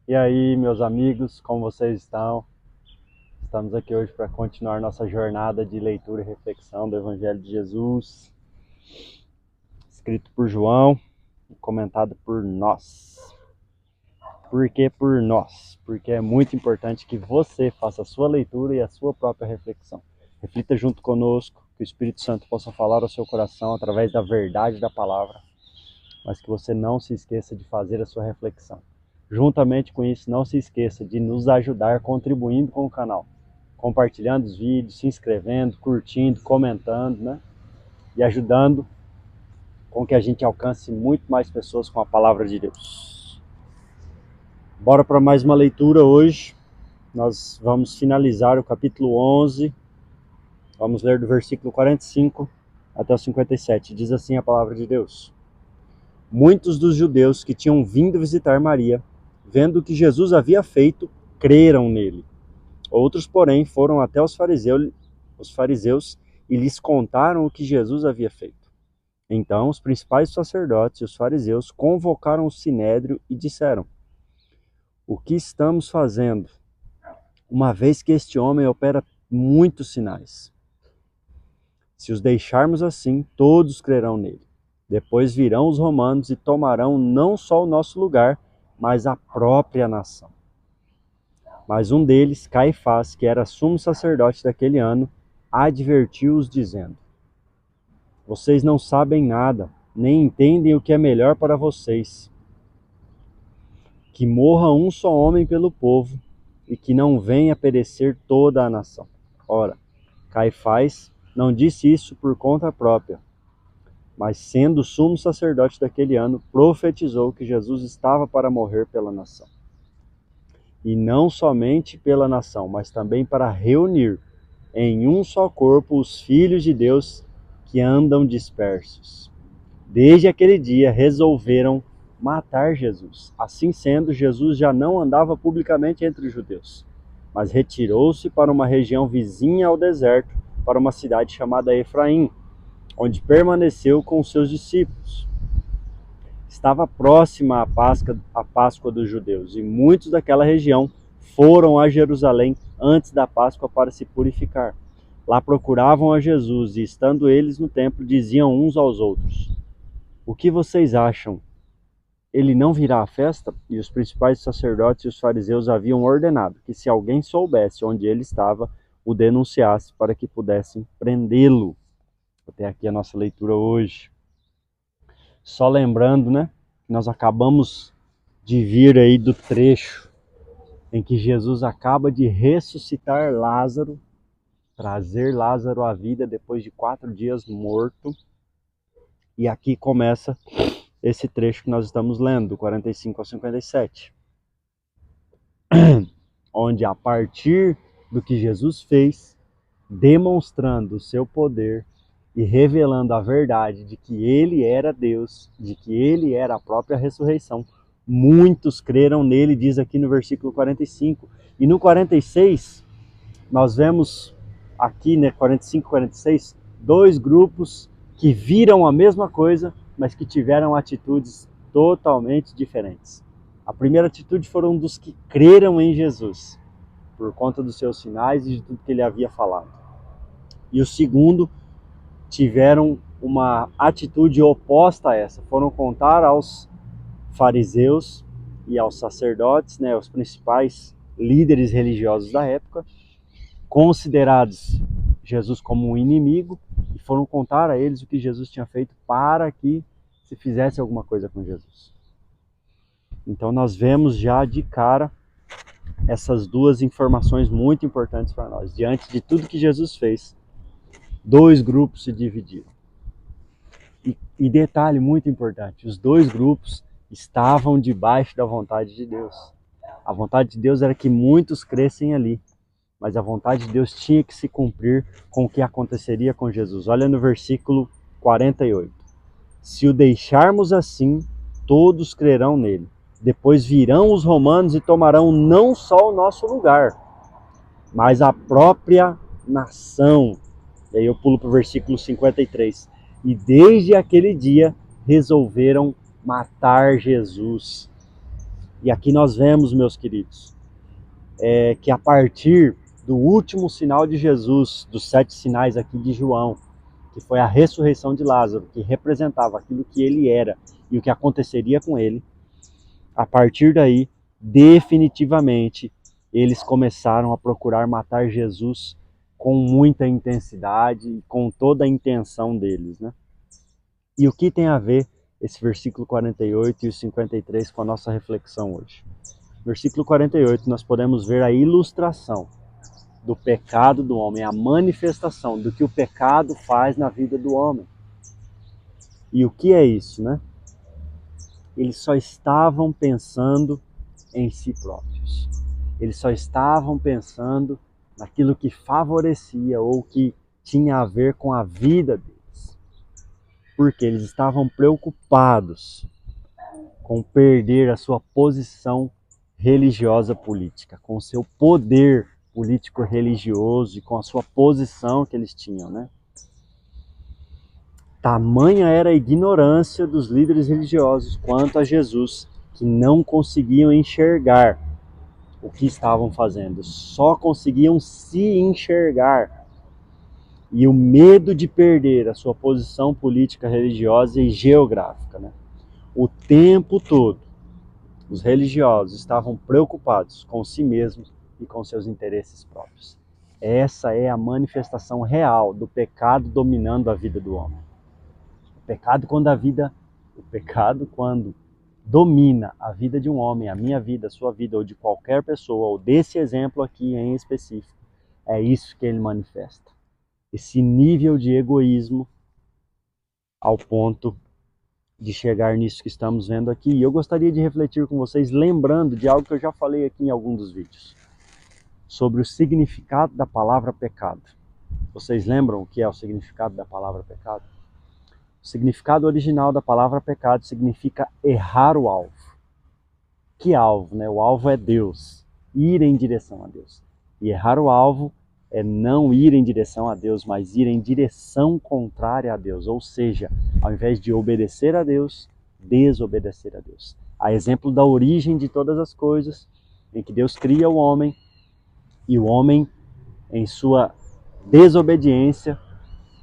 E aí, meus amigos, como vocês estão? Estamos aqui hoje para continuar nossa jornada de leitura e reflexão do Evangelho de Jesus, escrito por João e comentado por nós. Por que por nós? Porque é muito importante que você faça a sua leitura e a sua própria reflexão. Reflita junto conosco, que o Espírito Santo possa falar ao seu coração através da verdade da palavra, mas que você não se esqueça de fazer a sua reflexão. Juntamente com isso, não se esqueça de nos ajudar contribuindo com o canal, compartilhando os vídeos, se inscrevendo, curtindo, comentando, né? E ajudando com que a gente alcance muito mais pessoas com a palavra de Deus. Bora para mais uma leitura hoje. Nós vamos finalizar o capítulo 11. Vamos ler do versículo 45 até o 57. Diz assim a palavra de Deus: Muitos dos judeus que tinham vindo visitar Maria, vendo o que Jesus havia feito, creram nele. Outros, porém, foram até os fariseus e lhes contaram o que Jesus havia feito. Então, os principais sacerdotes e os fariseus convocaram o sinédrio e disseram: O que estamos fazendo, uma vez que este homem opera muitos sinais? Se os deixarmos assim, todos crerão nele. Depois virão os romanos e tomarão não só o nosso lugar, mas a própria nação. Mas um deles, Caifás, que era sumo sacerdote daquele ano, advertiu-os dizendo: Vocês não sabem nada, nem entendem o que é melhor para vocês. Que morra um só homem pelo povo, e que não venha perecer toda a nação. Ora, Caifás não disse isso por conta própria, mas sendo sumo sacerdote daquele ano, profetizou que Jesus estava para morrer pela nação. E não somente pela nação, mas também para reunir em um só corpo os filhos de Deus que andam dispersos. Desde aquele dia resolveram matar Jesus. Assim sendo, Jesus já não andava publicamente entre os judeus, mas retirou-se para uma região vizinha ao deserto, para uma cidade chamada Efraim, onde permaneceu com seus discípulos. Estava próxima a Páscoa dos judeus, e muitos daquela região foram a Jerusalém antes da Páscoa para se purificar. Lá procuravam a Jesus, e estando eles no templo, diziam uns aos outros: O que vocês acham? Ele não virá à festa? E os principais sacerdotes e os fariseus haviam ordenado que, se alguém soubesse onde ele estava, o denunciasse para que pudessem prendê-lo. Até aqui a nossa leitura hoje. Só lembrando, né, que nós acabamos de vir aí do trecho em que Jesus acaba de ressuscitar Lázaro, trazer Lázaro à vida depois de 4 dias morto. E aqui começa esse trecho que nós estamos lendo, do 45 ao 57. Onde, a partir do que Jesus fez, demonstrando o seu poder e revelando a verdade de que ele era Deus, de que ele era a própria ressurreição, muitos creram nele, diz aqui no versículo 45. E no 46, nós vemos aqui, né, 45 e 46, dois grupos que viram a mesma coisa, mas que tiveram atitudes totalmente diferentes. A primeira atitude foram dos que creram em Jesus, por conta dos seus sinais e de tudo que ele havia falado. E o segundo, tiveram uma atitude oposta a essa. Foram contar aos fariseus e aos sacerdotes, né, os principais líderes religiosos da época, considerados Jesus como um inimigo, e foram contar a eles o que Jesus tinha feito para que se fizesse alguma coisa com Jesus. Então nós vemos já de cara essas duas informações muito importantes para nós. Diante de tudo que Jesus fez, dois grupos se dividiram. E detalhe muito importante, os dois grupos estavam debaixo da vontade de Deus. A vontade de Deus era que muitos crescem ali, mas a vontade de Deus tinha que se cumprir com o que aconteceria com Jesus. Olha no versículo 48. Se o deixarmos assim, todos crerão nele. Depois virão os romanos e tomarão não só o nosso lugar, mas a própria nação. E aí eu pulo para o versículo 53. E desde aquele dia resolveram matar Jesus. E aqui nós vemos, meus queridos, que a partir do último sinal de Jesus, dos 7 sinais aqui de João, que foi a ressurreição de Lázaro, que representava aquilo que ele era e o que aconteceria com ele, a partir daí, definitivamente, eles começaram a procurar matar Jesus com muita intensidade e com toda a intenção deles, né? E o que tem a ver esse versículo 48 e o 53 com a nossa reflexão hoje? Versículo 48, nós podemos ver a ilustração do pecado do homem, a manifestação do que o pecado faz na vida do homem. E o que é isso, né? Eles só estavam pensando em si próprios. Eles só estavam pensando naquilo que favorecia ou que tinha a ver com a vida deles. Porque eles estavam preocupados com perder a sua posição religiosa política, com o seu poder político religioso e com a sua posição que eles tinham, né? Tamanha era a ignorância dos líderes religiosos quanto a Jesus, que não conseguiam enxergar o que estavam fazendo, só conseguiam se enxergar. E o medo de perder a sua posição política, religiosa e geográfica, né? O tempo todo, os religiosos estavam preocupados com si mesmos e com seus interesses próprios. Essa é a manifestação real do pecado dominando a vida do homem. O pecado quando domina a vida de um homem, a minha vida, a sua vida, ou de qualquer pessoa, ou desse exemplo aqui em específico, é isso que ele manifesta. Esse nível de egoísmo ao ponto de chegar nisso que estamos vendo aqui. E eu gostaria de refletir com vocês, lembrando de algo que eu já falei aqui em algum dos vídeos, sobre o significado da palavra pecado. Vocês lembram o que é o significado da palavra pecado? O significado original da palavra pecado significa errar o alvo. Que alvo, né? O alvo é Deus, ir em direção a Deus. E errar o alvo é não ir em direção a Deus, mas ir em direção contrária a Deus. Ou seja, ao invés de obedecer a Deus, desobedecer a Deus. A exemplo da origem de todas as coisas, em que Deus cria o homem, e o homem, em sua desobediência,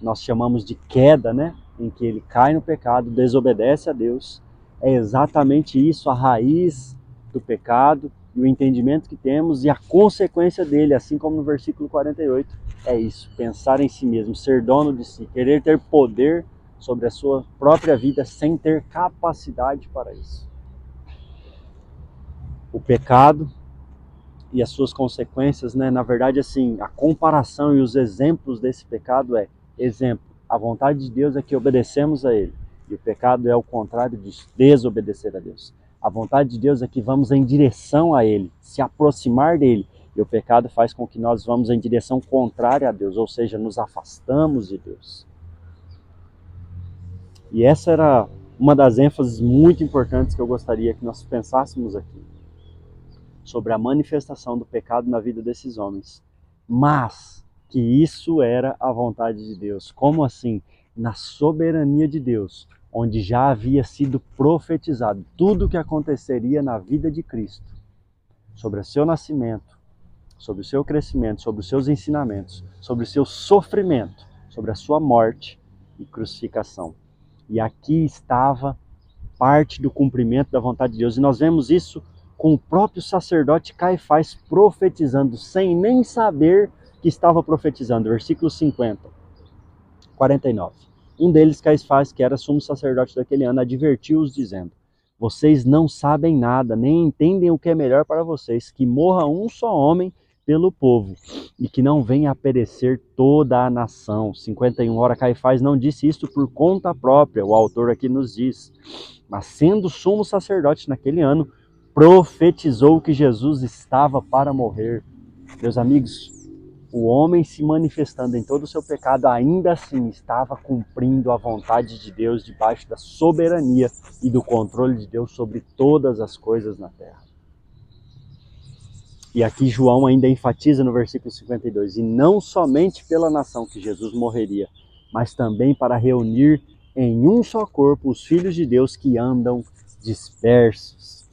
nós chamamos de queda, né? Em que ele cai no pecado, desobedece a Deus. É exatamente isso, a raiz do pecado e o entendimento que temos e a consequência dele, assim como no versículo 48, é isso, pensar em si mesmo, ser dono de si, querer ter poder sobre a sua própria vida sem ter capacidade para isso. O pecado e as suas consequências, né? Na verdade, assim, a comparação e os exemplos desse pecado exemplo, a vontade de Deus é que obedecemos a Ele. E o pecado é o contrário de desobedecer a Deus. A vontade de Deus é que vamos em direção a Ele, se aproximar dEle. E o pecado faz com que nós vamos em direção contrária a Deus, ou seja, nos afastamos de Deus. E essa era uma das ênfases muito importantes que eu gostaria que nós pensássemos aqui, sobre a manifestação do pecado na vida desses homens. Mas que isso era a vontade de Deus. Como assim? Na soberania de Deus, onde já havia sido profetizado tudo o que aconteceria na vida de Cristo, sobre o seu nascimento, sobre o seu crescimento, sobre os seus ensinamentos, sobre o seu sofrimento, sobre a sua morte e crucificação. E aqui estava parte do cumprimento da vontade de Deus. E nós vemos isso com o próprio sacerdote Caifás profetizando, sem nem saber que estava profetizando. Versículo 49. Um deles, Caifás, que era sumo sacerdote daquele ano, advertiu-os dizendo: vocês não sabem nada, nem entendem o que é melhor para vocês, que morra um só homem pelo povo, e que não venha a perecer toda a nação. 51. Ora, Caifás não disse isto por conta própria, o autor aqui nos diz, mas sendo sumo sacerdote naquele ano, profetizou que Jesus estava para morrer. Meus amigos, o homem se manifestando em todo o seu pecado, ainda assim estava cumprindo a vontade de Deus debaixo da soberania e do controle de Deus sobre todas as coisas na terra. E aqui João ainda enfatiza no versículo 52, e não somente pela nação que Jesus morreria, mas também para reunir em um só corpo os filhos de Deus que andam dispersos.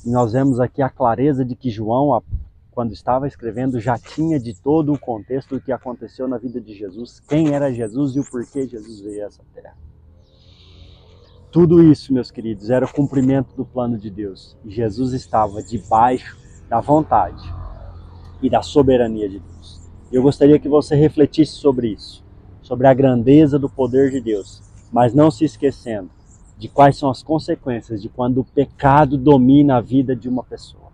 E nós vemos aqui a clareza de que João, quando estava escrevendo, já tinha de todo o contexto do que aconteceu na vida de Jesus, quem era Jesus e o porquê Jesus veio a essa terra. Tudo isso, meus queridos, era o cumprimento do plano de Deus. E Jesus estava debaixo da vontade e da soberania de Deus. Eu gostaria que você refletisse sobre isso, sobre a grandeza do poder de Deus, mas não se esquecendo de quais são as consequências de quando o pecado domina a vida de uma pessoa.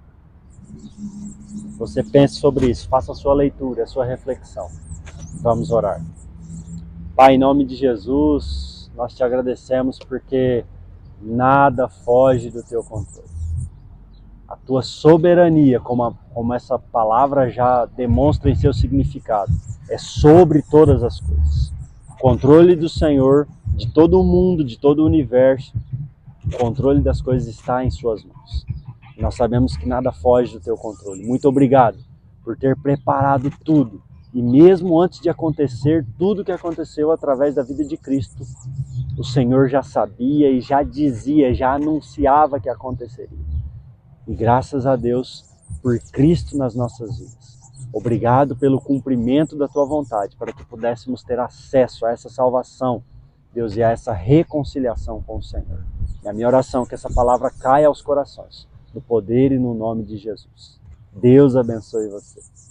Você pense sobre isso, faça a sua leitura, a sua reflexão. Vamos orar. Pai, em nome de Jesus, nós te agradecemos porque nada foge do teu controle. A tua soberania, como essa palavra já demonstra em seu significado, é sobre todas as coisas. O controle do Senhor de todo o mundo, de todo o universo, o controle das coisas está em suas mãos. Nós sabemos que nada foge do teu controle. Muito obrigado por ter preparado tudo. E mesmo antes de acontecer tudo que aconteceu através da vida de Cristo, o Senhor já sabia e já dizia, já anunciava que aconteceria. E graças a Deus por Cristo nas nossas vidas. Obrigado pelo cumprimento da tua vontade, para que pudéssemos ter acesso a essa salvação, Deus, e a essa reconciliação com o Senhor. E a minha oração é que essa palavra caia aos corações, no poder e no nome de Jesus. Deus abençoe você.